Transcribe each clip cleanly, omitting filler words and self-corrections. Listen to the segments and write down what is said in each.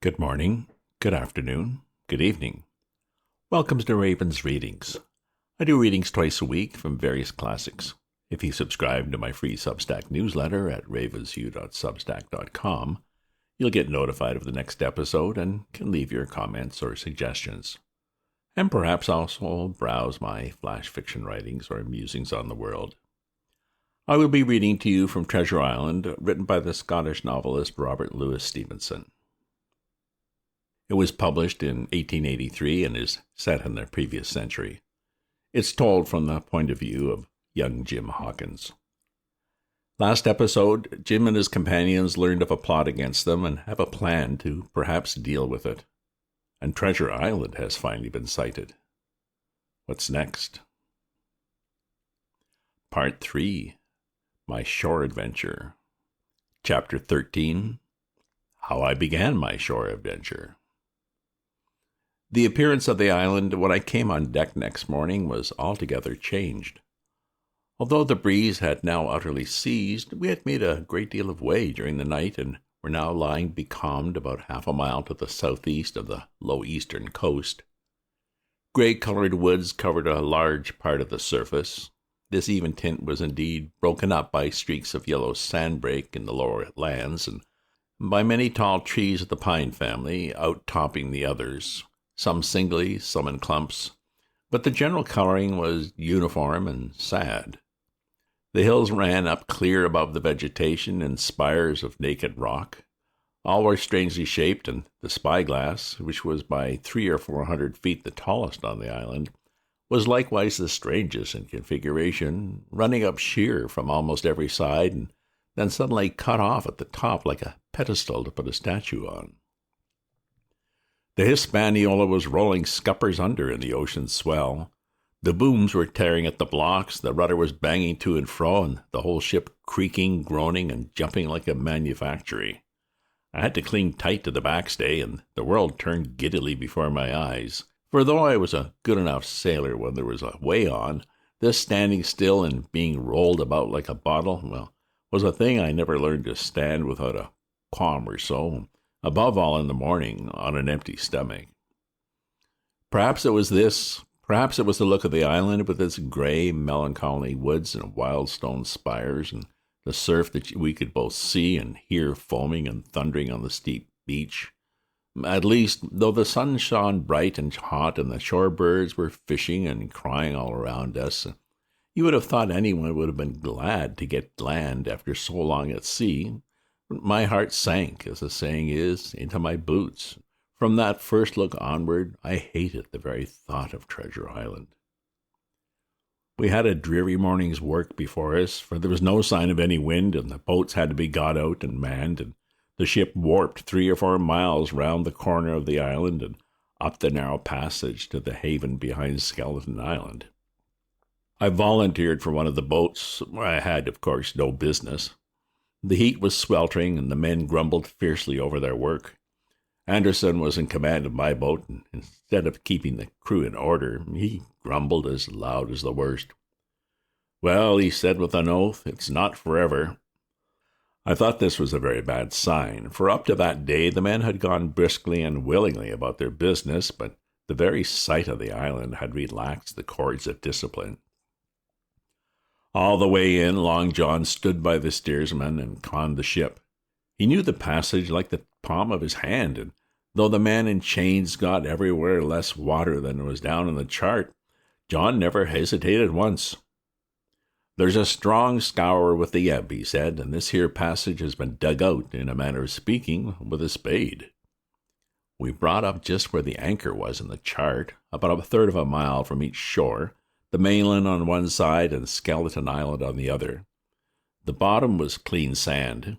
Good morning, good afternoon, good evening. Welcome to Raven's Readings. I do readings twice a week from various classics. If you subscribe to my free Substack newsletter at ravensview.substack.com, you'll get notified of the next episode and can leave your comments or suggestions. And perhaps also browse my flash fiction writings or musings on the world. I will be reading to you from Treasure Island, written by the Scottish novelist Robert Louis Stevenson. It was published in 1883 and is set in the previous century. It's told from the point of view of young Jim Hawkins. Last episode, Jim and his companions learned of a plot against them and have a plan to perhaps deal with it. And Treasure Island has finally been sighted. What's next? Part 3. My Shore Adventure. Chapter 13. How I Began My Shore Adventure. The appearance of the island when I came on deck next morning was altogether changed. Although the breeze had now utterly ceased, we had made a great deal of way during the night and were now lying becalmed about half a mile to the southeast of the low eastern coast. Grey-colored woods covered a large part of the surface. This even tint was indeed broken up by streaks of yellow sandbreak in the lower lands and by many tall trees of the pine family out-topping the others, some singly, some in clumps, but the general coloring was uniform and sad. The hills ran up clear above the vegetation in spires of naked rock. All were strangely shaped, and the spyglass, which was by 300 or 400 feet the tallest on the island, was likewise the strangest in configuration, running up sheer from almost every side, and then suddenly cut off at the top like a pedestal to put a statue on. The Hispaniola was rolling scuppers under in the ocean's swell. The booms were tearing at the blocks, the rudder was banging to and fro, and the whole ship creaking, groaning, and jumping like a manufactory. I had to cling tight to the backstay, and the world turned giddily before my eyes. For though I was a good enough sailor when there was a way on, this standing still and being rolled about like a bottle, was a thing I never learned to stand without a qualm or so. Above all in the morning, on an empty stomach. Perhaps it was this, perhaps it was the look of the island with its grey, melancholy woods and wild stone spires, and the surf that we could both see and hear foaming and thundering on the steep beach. At least, though the sun shone bright and hot and the shore birds were fishing and crying all around us, you would have thought anyone would have been glad to get land after so long at sea. My heart sank, as the saying is, into my boots. From that first look onward, I hated the very thought of Treasure Island. We had a dreary morning's work before us, for there was no sign of any wind, and the boats had to be got out and manned, and the ship warped 3 or 4 miles round the corner of the island and up the narrow passage to the haven behind Skeleton Island. I volunteered for one of the boats, where I had, of course, no business. The heat was sweltering, and the men grumbled fiercely over their work. Anderson was in command of my boat, and instead of keeping the crew in order, he grumbled as loud as the worst. "Well," he said with an oath, "it's not forever." I thought this was a very bad sign, for up to that day the men had gone briskly and willingly about their business, but the very sight of the island had relaxed the cords of discipline. All the way in, Long John stood by the steersman and conned the ship. He knew the passage like the palm of his hand, and though the man in chains got everywhere less water than was down in the chart, John never hesitated once. "There's a strong scour with the ebb," he said, "and this here passage has been dug out, in a manner of speaking, with a spade." We brought up just where the anchor was in the chart, about 1/3 of a mile from each shore, the mainland on one side and Skeleton Island on the other. The bottom was clean sand.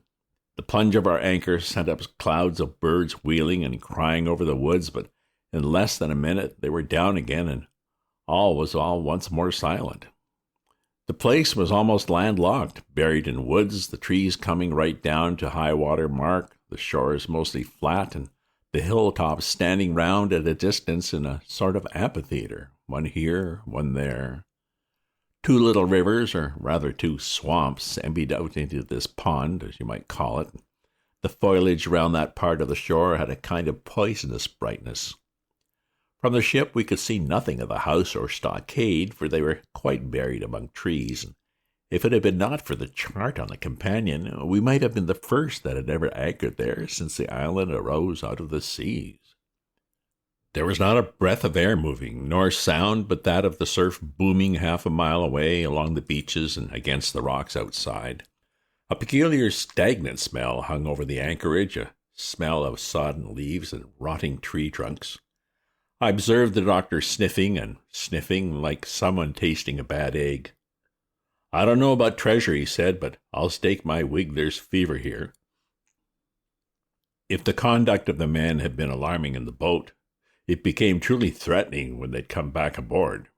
The plunge of our anchor sent up clouds of birds wheeling and crying over the woods, but in less than a minute they were down again, and all was once more silent. The place was almost landlocked, buried in woods, the trees coming right down to high water mark, the shores mostly flat, and the hilltops standing round at a distance in a sort of amphitheater, one here, one there. 2 little rivers, or rather 2 swamps, emptied out into this pond, as you might call it. The foliage around that part of the shore had a kind of poisonous brightness. From the ship we could see nothing of the house or stockade, for they were quite buried among trees, and if it had been not for the chart on the companion, we might have been the first that had ever anchored there since the island arose out of the seas. There was not a breath of air moving, nor sound but that of the surf booming half a mile away along the beaches and against the rocks outside. A peculiar stagnant smell hung over the anchorage, a smell of sodden leaves and rotting tree trunks. I observed the doctor sniffing and sniffing like someone tasting a bad egg. "I don't know about treasure," he said, "but I'll stake my wig there's fever here." If the conduct of the men had been alarming in the boat, it became truly threatening when they'd come back aboard.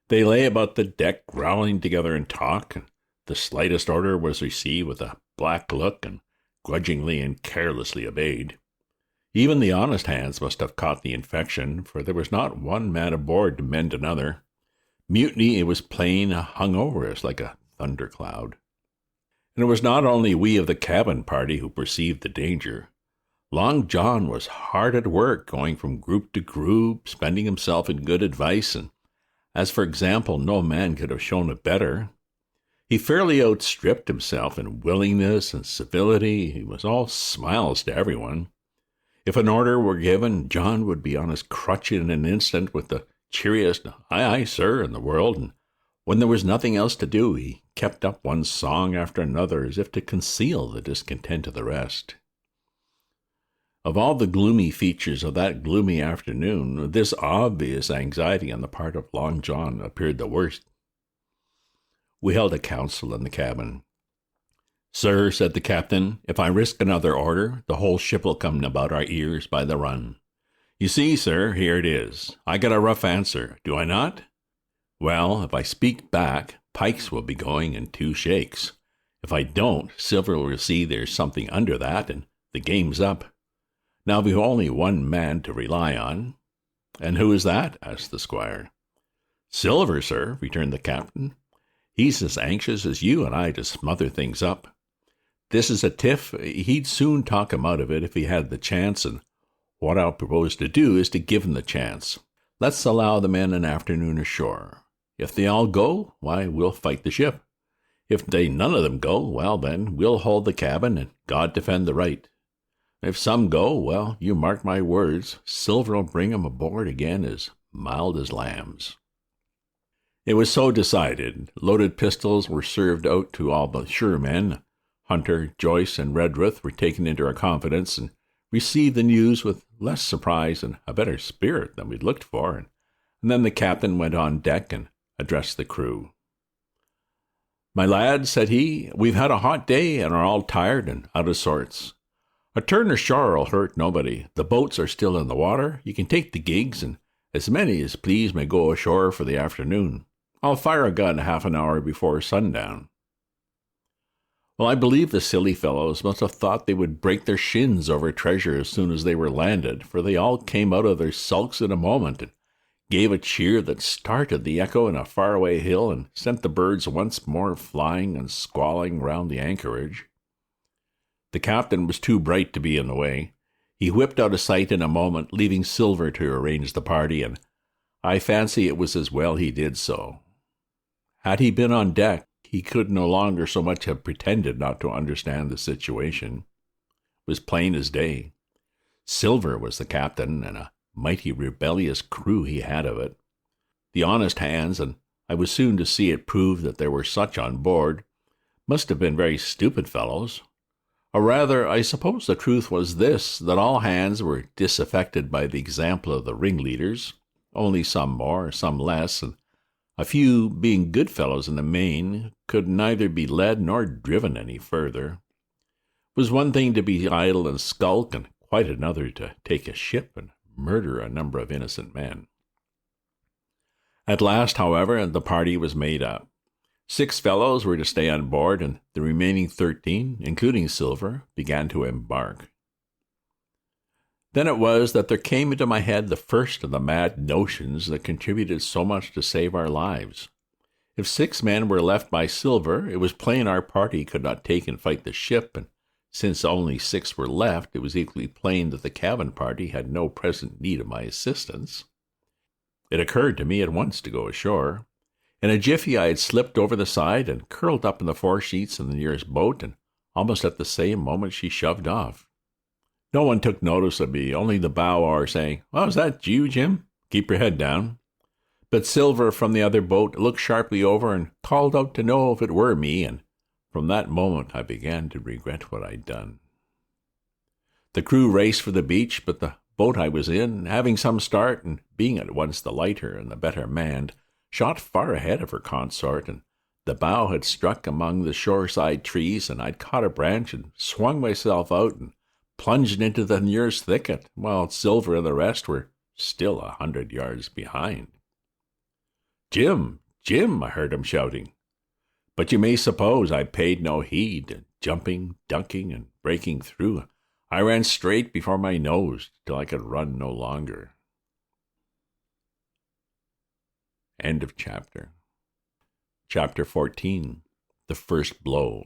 They lay about the deck growling together in talk, and the slightest order was received with a black look and grudgingly and carelessly obeyed. Even the honest hands must have caught the infection, for there was not one man aboard to mend another. Mutiny, it was plain, hung over us like a thundercloud. And it was not only we of the cabin party who perceived the danger. Long John was hard at work, going from group to group, spending himself in good advice, and as for example, no man could have shown it better. He fairly outstripped himself in willingness and civility. He was all smiles to everyone. If an order were given, John would be on his crutch in an instant with the cheeriest "Aye, aye, sir," in the world, and when there was nothing else to do, he kept up one song after another as if to conceal the discontent of the rest. Of all the gloomy features of that gloomy afternoon, this obvious anxiety on the part of Long John appeared the worst. We held a council in the cabin. "Sir," said the captain, "if I risk another order, the whole ship will come about our ears by the run. You see, sir, here it is. I got a rough answer, do I not? Well, if I speak back, pikes will be going in 2 shakes. If I don't, Silver will see there's something under that, and the game's up. Now we've only one man to rely on." "And who is that?" asked the squire. "Silver, sir," returned the captain. "He's as anxious as you and I to smother things up. This is a tiff. He'd soon talk him out of it if he had the chance, and what I'll propose to do is to give him the chance. Let's allow the men an afternoon ashore. If they all go, why, we'll fight the ship. If they none of them go, well, then, we'll hold the cabin, and God defend the right. If some go, well, you mark my words, Silver'll bring 'em aboard again as mild as lambs." It was so decided. Loaded pistols were served out to all the sure men. Hunter, Joyce, and Redruth were taken into our confidence and received the news with less surprise and a better spirit than we'd looked for, and then the captain went on deck and addressed the crew. "My lads," said he, "we've had a hot day and are all tired and out of sorts. A turn ashore will hurt nobody. The boats are still in the water. You can take the gigs, and as many as please may go ashore for the afternoon. I'll fire a gun half an hour before sundown." Well, I believe the silly fellows must have thought they would break their shins over treasure as soon as they were landed, for they all came out of their sulks in a moment and gave a cheer that started the echo in a faraway hill and sent the birds once more flying and squalling round the anchorage. The captain was too bright to be in the way. He whipped out of sight in a moment, leaving Silver to arrange the party, and I fancy it was as well he did so. Had he been on deck, he could no longer so much have pretended not to understand the situation. It was plain as day. Silver was the captain, and a mighty rebellious crew he had of it. The honest hands, and I was soon to see it proved that there were such on board, must have been very stupid fellows. Or rather, I suppose the truth was this, that all hands were disaffected by the example of the ringleaders, only some more, some less, and a few, being good fellows in the main, could neither be led nor driven any further. It was one thing to be idle and skulk, and quite another to take a ship and murder a number of innocent men. At last, however, the party was made up. 6 fellows were to stay on board, and the remaining 13, including Silver, began to embark. Then it was that there came into my head the first of the mad notions that contributed so much to save our lives. If 6 men were left by Silver, it was plain our party could not take and fight the ship, and since only 6 were left, it was equally plain that the cabin party had no present need of my assistance. It occurred to me at once to go ashore. In a jiffy I had slipped over the side and curled up in the foresheets of the nearest boat, and almost at the same moment she shoved off. No one took notice of me, only the bow oar saying, "Oh, is that you, Jim? Keep your head down." But Silver from the other boat looked sharply over and called out to know if it were me, and from that moment I began to regret what I'd done. The crew raced for the beach, but the boat I was in, having some start and being at once the lighter and the better manned, shot far ahead of her consort, and the bow had struck among the shoreside trees, and I'd caught a branch and swung myself out and plunged into the nearest thicket, while Silver and the rest were still 100 yards behind. "Jim, Jim," I heard him shouting. But you may suppose I paid no heed, and jumping, ducking, and breaking through, I ran straight before my nose till I could run no longer. End of chapter. Chapter 14. The First Blow.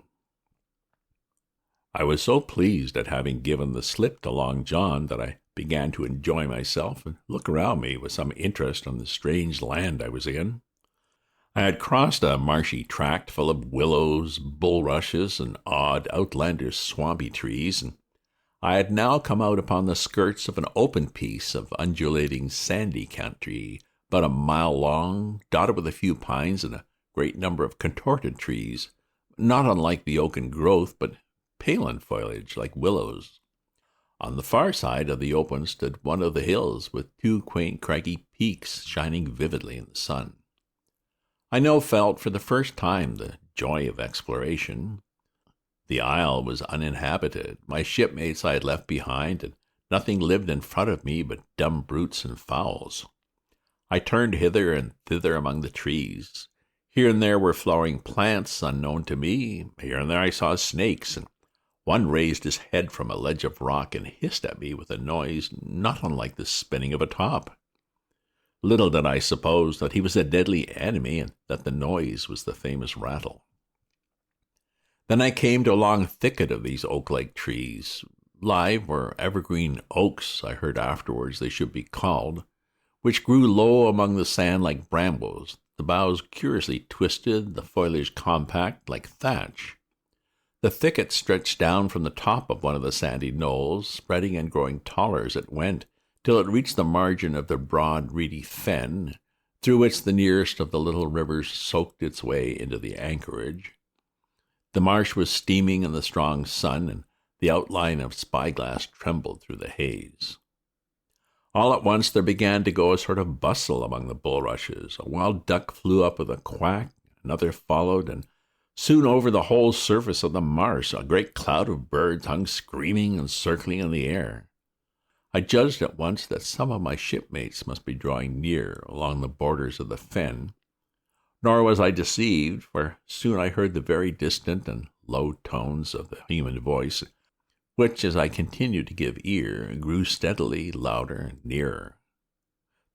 I was so pleased at having given the slip to Long John that I began to enjoy myself and look around me with some interest on the strange land I was in. I had crossed a marshy tract full of willows, bulrushes, and odd, outlandish swampy trees, and I had now come out upon the skirts of an open piece of undulating sandy country, about a mile long, dotted with a few pines and a great number of contorted trees, not unlike the oaken growth, but pale in foliage like willows. On the far side of the open stood one of the hills, with 2 quaint craggy peaks shining vividly in the sun. I now felt for the first time the joy of exploration. The isle was uninhabited. My shipmates I had left behind, and nothing lived in front of me but dumb brutes and fowls. I turned hither and thither among the trees. Here and there were flowering plants unknown to me. Here and there I saw snakes, and one raised his head from a ledge of rock and hissed at me with a noise not unlike the spinning of a top. Little did I suppose that he was a deadly enemy, and that the noise was the famous rattle. Then I came to a long thicket of these oak-like trees, live or evergreen oaks, I heard afterwards they should be called, which grew low among the sand like brambles, the boughs curiously twisted, the foliage compact like thatch. The thicket stretched down from the top of one of the sandy knolls, spreading and growing taller as it went, till it reached the margin of the broad, reedy fen, through which the nearest of the little rivers soaked its way into the anchorage. The marsh was steaming in the strong sun, and the outline of spyglass trembled through the haze. All at once there began to go a sort of bustle among the bulrushes. A wild duck flew up with a quack, another followed, and soon over the whole surface of the marsh a great cloud of birds hung screaming and circling in the air. I judged at once that some of my shipmates must be drawing near along the borders of the fen, nor was I deceived, for soon I heard the very distant and low tones of the human voice, which, as I continued to give ear, grew steadily louder and nearer.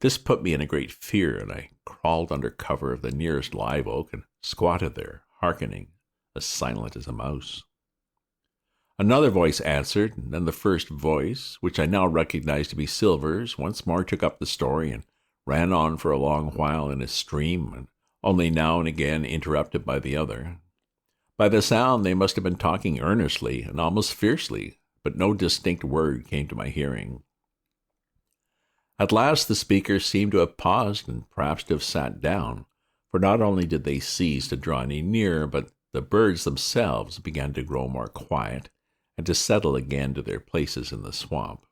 This put me in a great fear, and I crawled under cover of the nearest live oak and squatted there, hearkening, as silent as a mouse. Another voice answered, and then the first voice, which I now recognized to be Silver's, once more took up the story and ran on for a long while in a stream, and only now and again interrupted by the other. By the sound they must have been talking earnestly and almost fiercely, but no distinct word came to my hearing. At last the speakers seemed to have paused and perhaps to have sat down, for not only did they cease to draw any nearer, but the birds themselves began to grow more quiet and to settle again to their places in the swamp.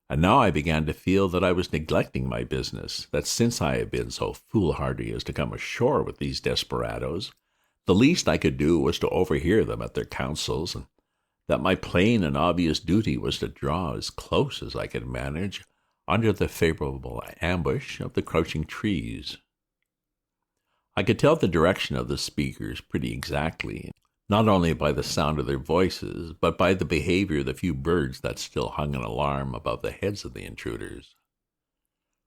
And now I began to feel that I was neglecting my business, that since I had been so foolhardy as to come ashore with these desperadoes, the least I could do was to overhear them at their councils, and that my plain and obvious duty was to draw as close as I could manage under the favorable ambush of the crouching trees. I could tell the direction of the speakers pretty exactly, not only by the sound of their voices, but by the behavior of the few birds that still hung in alarm above the heads of the intruders.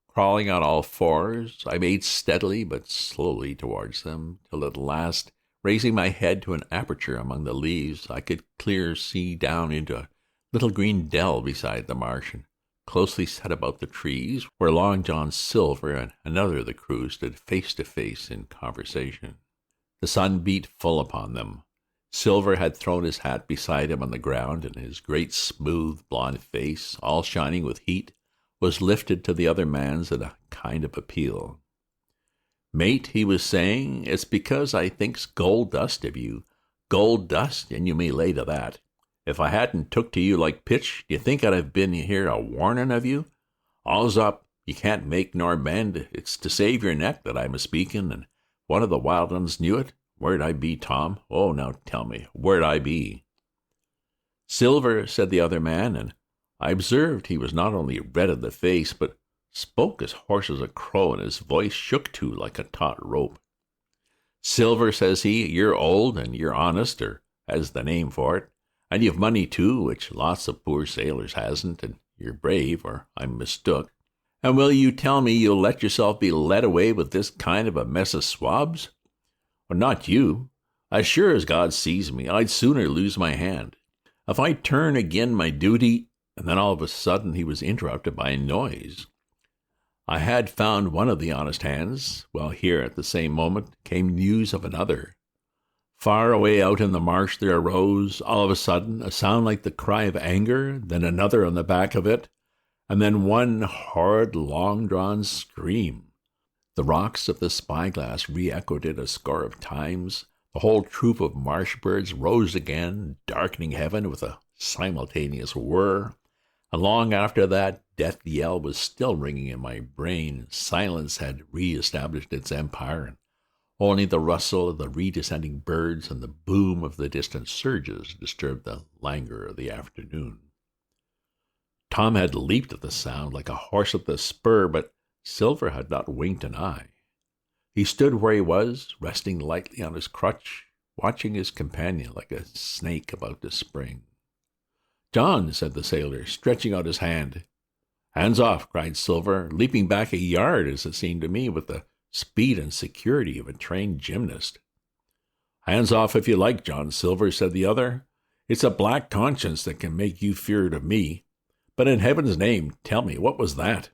Crawling on all fours, I made steadily but slowly towards them, till at last, Raising my head to an aperture among the leaves, I could clear see down into a little green dell beside the marsh, and closely set about the trees, where Long John Silver and another of the crew stood face to face in conversation. The sun beat full upon them. Silver had thrown his hat beside him on the ground, and his great smooth blond face, all shining with heat, was lifted to the other man's in a kind of appeal. "Mate," he was saying, "it's because I thinks gold dust of you. Gold dust, and you may lay to that. If I hadn't took to you like pitch, d'ye think I'd have been here a warnin' of you? All's up, you can't make nor bend. It's to save your neck that I'm a-speaking, and one of the wild uns knew it. Where'd I be, Tom? Oh, now tell me, where'd I be?" "Silver," said the other man, and I observed he was not only red in the face, but spoke as hoarse as a crow, and his voice shook too like a taut rope. "Silver," says he, "you're old, and you're honest, or has the name for it, and you've money too, which lots of poor sailors hasn't, and you're brave, or I'm mistook. And will you tell me you'll let yourself be led away with this kind of a mess of swabs? Well, not you. As sure as God sees me, I'd sooner lose my hand. If I turn agin my duty—" And then all of a sudden he was interrupted by a noise. I had found one of the honest hands, while here at the same moment came news of another. Far away out in the marsh there arose, all of a sudden, a sound like the cry of anger, then another on the back of it, and then one horrid, long-drawn scream. The rocks of the spyglass re-echoed it a score of times. The whole troop of marsh birds rose again, darkening heaven with a simultaneous whir, and long after that death yell was still ringing in my brain. Silence had re-established its empire, and only the rustle of the redescending birds and the boom of the distant surges disturbed the languor of the afternoon. Tom had leaped at the sound like a horse at the spur, but Silver had not winked an eye. He stood where he was, resting lightly on his crutch, watching his companion like a snake about to spring. "John," said the sailor, stretching out his hand. "Hands off," cried Silver, leaping back a yard, as it seemed to me, with the speed and security of a trained gymnast. "Hands off if you like, John Silver," said the other. "It's a black conscience that can make you feared of me. But in heaven's name, tell me, what was that?"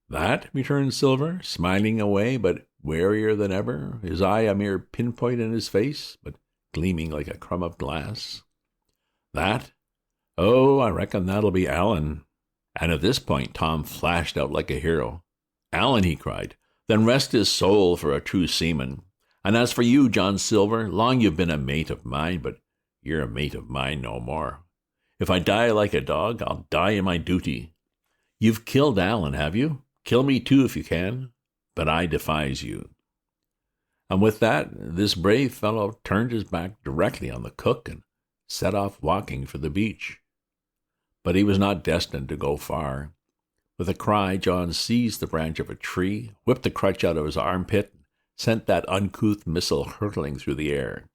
"That?" returned Silver, smiling away, but warier than ever, his eye a mere pinpoint in his face, but gleaming like a crumb of glass. "That? Oh, I reckon that'll be Allen." And at this point Tom flashed out like a hero. "Allen," he cried, "then rest his soul for a true seaman. And as for you, John Silver, long you've been a mate of mine, but you're a mate of mine no more. If I die like a dog, I'll die in my duty. You've killed Allen, have you? Kill me too if you can, but I defies you." And with that, this brave fellow turned his back directly on the cook and set off walking for the beach. But he was not destined to go far. With a cry, John seized the branch of a tree, whipped the crutch out of his armpit, and sent that uncouth missile hurtling through the air.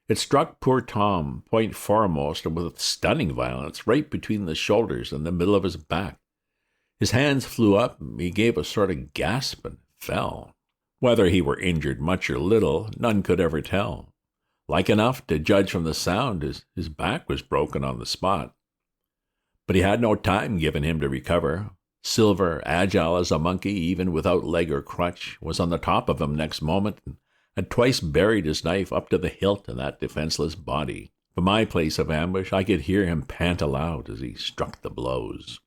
It struck poor Tom, point foremost, and with stunning violence, right between the shoulders and the middle of his back. His hands flew up, he gave a sort of gasp, and fell. Whether he were injured much or little, none could ever tell. Like enough, to judge from the sound, his back was broken on the spot. But he had no time given him to recover. Silver, agile as a monkey, even without leg or crutch, was on the top of him next moment, and had twice buried his knife up to the hilt in that defenseless body. From my place of ambush, I could hear him pant aloud as he struck the blows.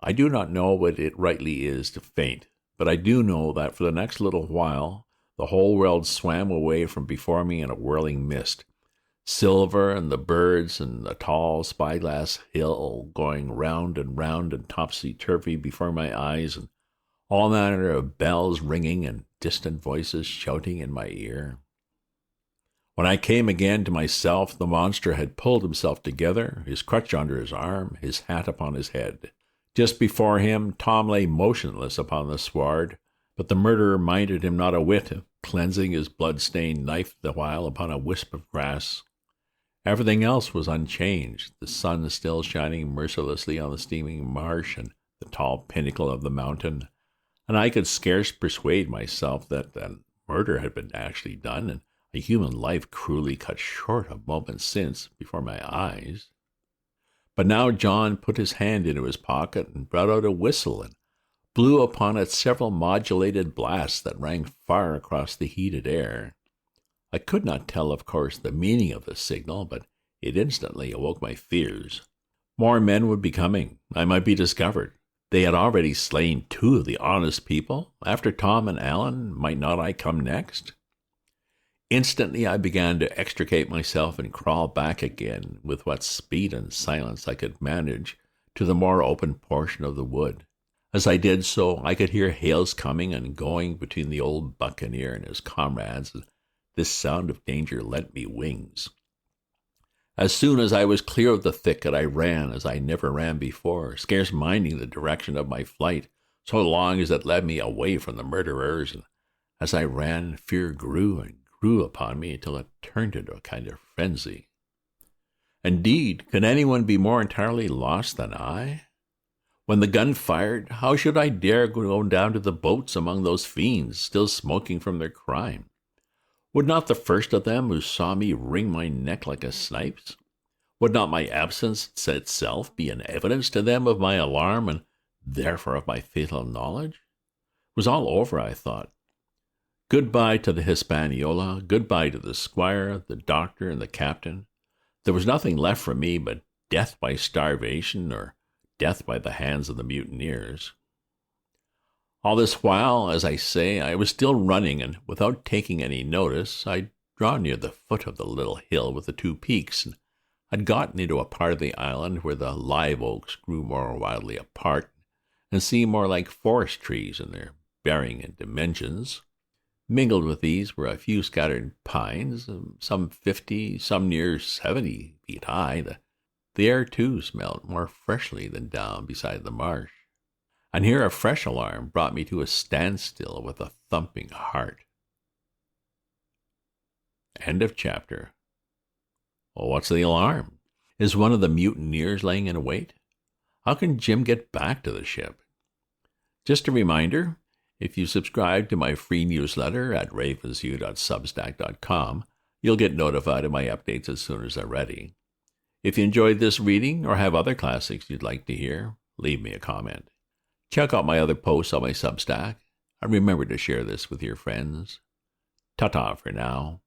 I do not know what it rightly is to faint, but I do know that for the next little while the whole world swam away from before me in a whirling mist. Silver and the birds and the tall spyglass hill going round and topsy-turvy before my eyes, and all manner of bells ringing and distant voices shouting in my ear. When I came again to myself, the monster had pulled himself together, his crutch under his arm, his hat upon his head. Just before him, Tom lay motionless upon the sward, but the murderer minded him not a whit, cleansing his blood-stained knife the while upon a wisp of grass. Everything else was unchanged, the sun still shining mercilessly on the steaming marsh and the tall pinnacle of the mountain, and I could scarce persuade myself that the murder had been actually done, and a human life cruelly cut short a moment since before my eyes. But now John put his hand into his pocket and brought out a whistle and blew upon it several modulated blasts that rang far across the heated air. I could not tell, of course, the meaning of the signal, but it instantly awoke my fears. More men would be coming. I might be discovered. They had already slain 2 of the honest people. After Tom and Alan, might not I come next? Instantly I began to extricate myself and crawl back again, with what speed and silence I could manage, to the more open portion of the wood. As I did so, I could hear hails coming and going between the old buccaneer and his comrades, and this sound of danger lent me wings. As soon as I was clear of the thicket, I ran as I never ran before, scarce minding the direction of my flight, so long as it led me away from the murderers, and as I ran, fear grew and grew upon me until it turned into a kind of frenzy. Indeed, could anyone be more entirely lost than I? When the gun fired, how should I dare go down to the boats among those fiends still smoking from their crime? Would not the first of them who saw me wring my neck like a snipe's? Would not my absence itself be an evidence to them of my alarm and therefore of my fatal knowledge? It was all over, I thought. Goodbye to the Hispaniola, goodbye to the squire, the doctor, and the captain. There was nothing left for me but death by starvation or death by the hands of the mutineers. All this while, as I say, I was still running, and without taking any notice, I drawn near the foot of the little hill with the 2 peaks, and had gotten into a part of the island where the live oaks grew more wildly apart, and seemed more like forest trees in their bearing and dimensions. Mingled with these were a few scattered pines, some 50, some near 70 feet high. The air, too, smelled more freshly than down beside the marsh. And here a fresh alarm brought me to a standstill with a thumping heart. End of chapter. Well, what's the alarm? Is one of the mutineers laying in wait? How can Jim get back to the ship? Just a reminder, if you subscribe to my free newsletter at ravensview.substack.com, you'll get notified of my updates as soon as they're ready. If you enjoyed this reading or have other classics you'd like to hear, leave me a comment. Check out my other posts on my Substack, and remember to share this with your friends. Ta-ta for now.